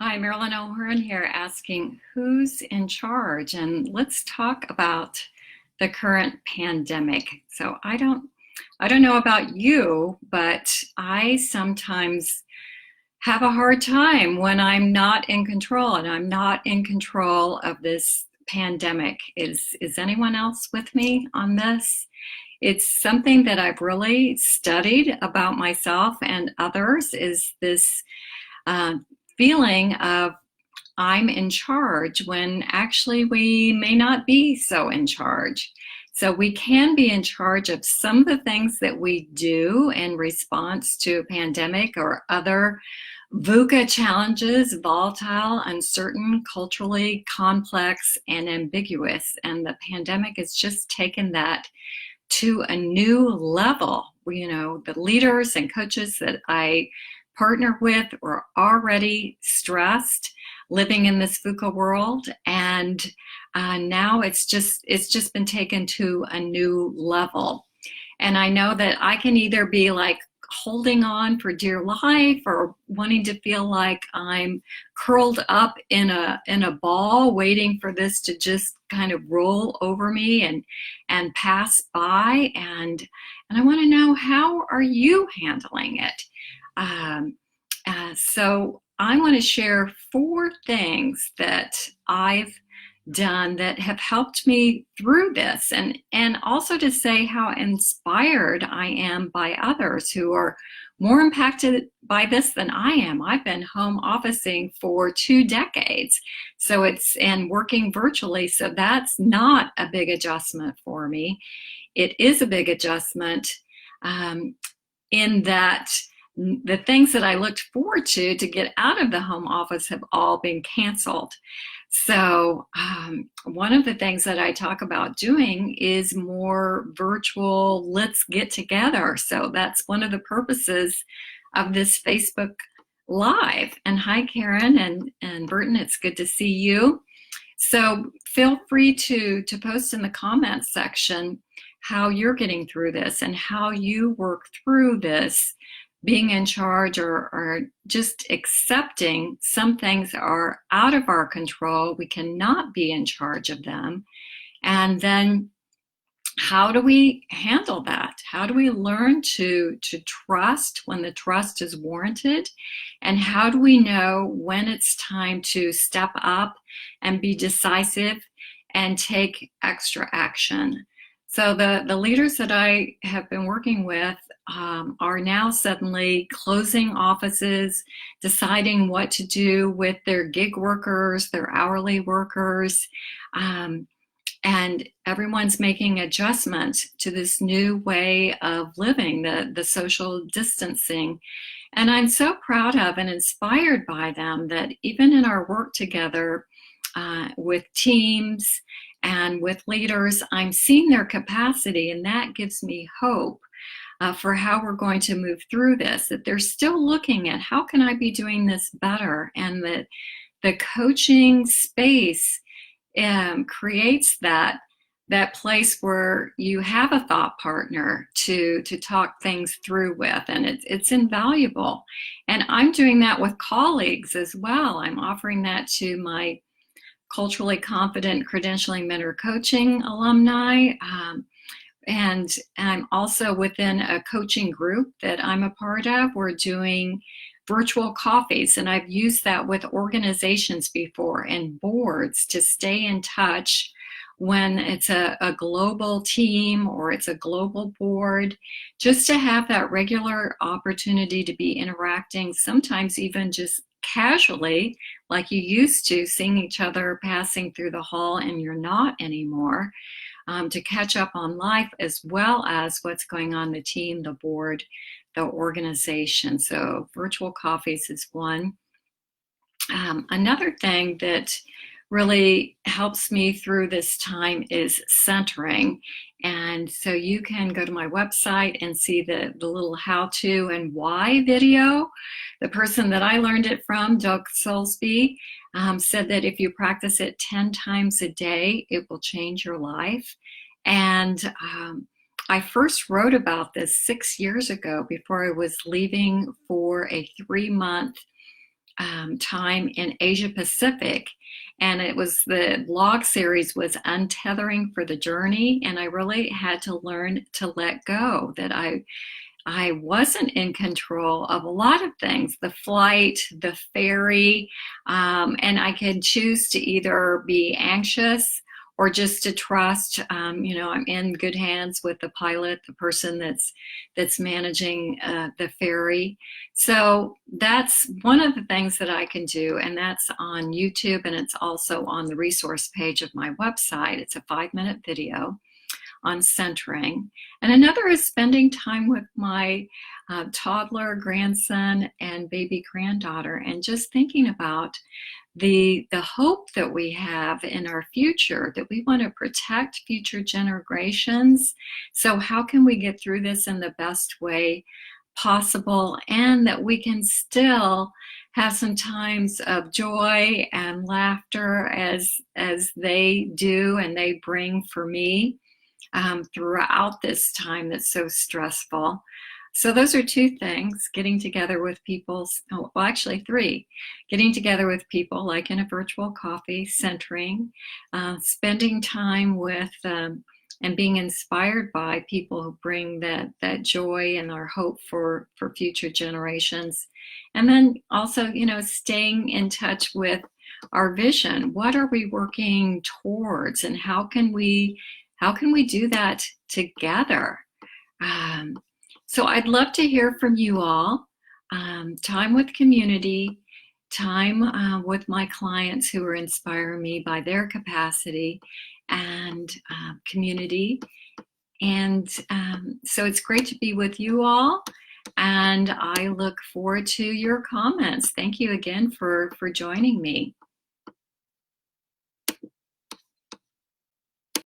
Hi, Marilyn O'Hearn here asking who's in charge, and let's talk about the current pandemic. I don't know about you, but I sometimes have a hard time when I'm not in control, and I'm not in control of this pandemic. Is anyone else with me on this? It's something that I've really studied about myself and others, is this uh, feeling of I'm in charge when actually we may not be so in charge. So we can be in charge of some of the things that we do in response to a pandemic or other VUCA challenges, volatile, uncertain, culturally complex, and ambiguous. And the pandemic has just taken that to a new level. The leaders and coaches that I partner with were already stressed living in this VUCA world, and now it's just been taken to a new level. And I know that I can either be like holding on for dear life or wanting to feel like I'm curled up in a ball waiting for this to just kind of roll over me and pass by. And I want to know, how are you handling it? Um, so I want to share four things that I've done that have helped me through this, and also to say how inspired I am by others who are more impacted by this than I am. I've been home officing for 2 decades, and working virtually, so that's not a big adjustment for me. It is a big adjustment, um, in that the things that I looked forward to get out of the home office have all been canceled. So, one of the things that I talk about doing is more virtual, let's get together. So, that's one of the purposes of this Facebook Live. And hi, Karen and Burton, it's good to see you. So, feel free to post in the comments section how you're getting through this and how you work through this, being in charge, or just accepting some things are out of our control. We cannot be in charge of them. And then how do we handle that? How do we learn to trust when the trust is warranted? And how do we know when it's time to step up and be decisive and take extra action? So the leaders that I have been working with are now suddenly closing offices, deciding what to do with their gig workers, their hourly workers, and everyone's making adjustments to this new way of living, the social distancing. And I'm so proud of and inspired by them that even in our work together with teams and with leaders, I'm seeing their capacity, and that gives me hope for how we're going to move through this, that they're still looking at how can I be doing this better, and that the coaching space creates that place where you have a thought partner to talk things through with, and it's invaluable. And I'm doing that with colleagues as well. I'm offering that to my culturally confident credentialing mentor coaching alumni. And I'm also within a coaching group that I'm a part of. We're doing virtual coffees, and I've used that with organizations before and boards to stay in touch when it's a global team or it's a global board, just to have that regular opportunity to be interacting, sometimes even just casually, like you used to, seeing each other passing through the hall and you're not anymore, to catch up on life as well as what's going on the team, the board, the organization. So virtual coffees is one. Another thing that really helps me through this time is centering. And so you can go to my website and see the little how to and why video. The person that I learned it from, Doug Soulsby, said that if you practice it 10 times a day, it will change your life. And I first wrote about this 6 years ago before I was leaving for a 3-month time in Asia Pacific, and it was the blog series was Untethering for the Journey, and I really had to learn to let go, that I wasn't in control of a lot of things, the flight, the ferry, and I could choose to either be anxious or just to trust. I'm in good hands with the pilot, the person that's managing the ferry. So that's one of the things that I can do, and that's on YouTube, and it's also on the resource page of my website. It's a 5-minute video on centering. And another is spending time with my toddler, grandson, and baby granddaughter, and just thinking about the hope that we have in our future, that we want to protect future generations. So how can we get through this in the best way possible, and that we can still have some times of joy and laughter as they do and they bring for me throughout this time that's so stressful. So those are 2 things: getting together with people, well, actually 3, getting together with people like in a virtual coffee, centering, spending time with and being inspired by people who bring that joy and our hope for future generations. And then also, staying in touch with our vision. What are we working towards, and how can we do that together? So I'd love to hear from you all. Time with community, time with my clients who are inspiring me by their capacity, and community. And so it's great to be with you all, and I look forward to your comments. Thank you again for joining me.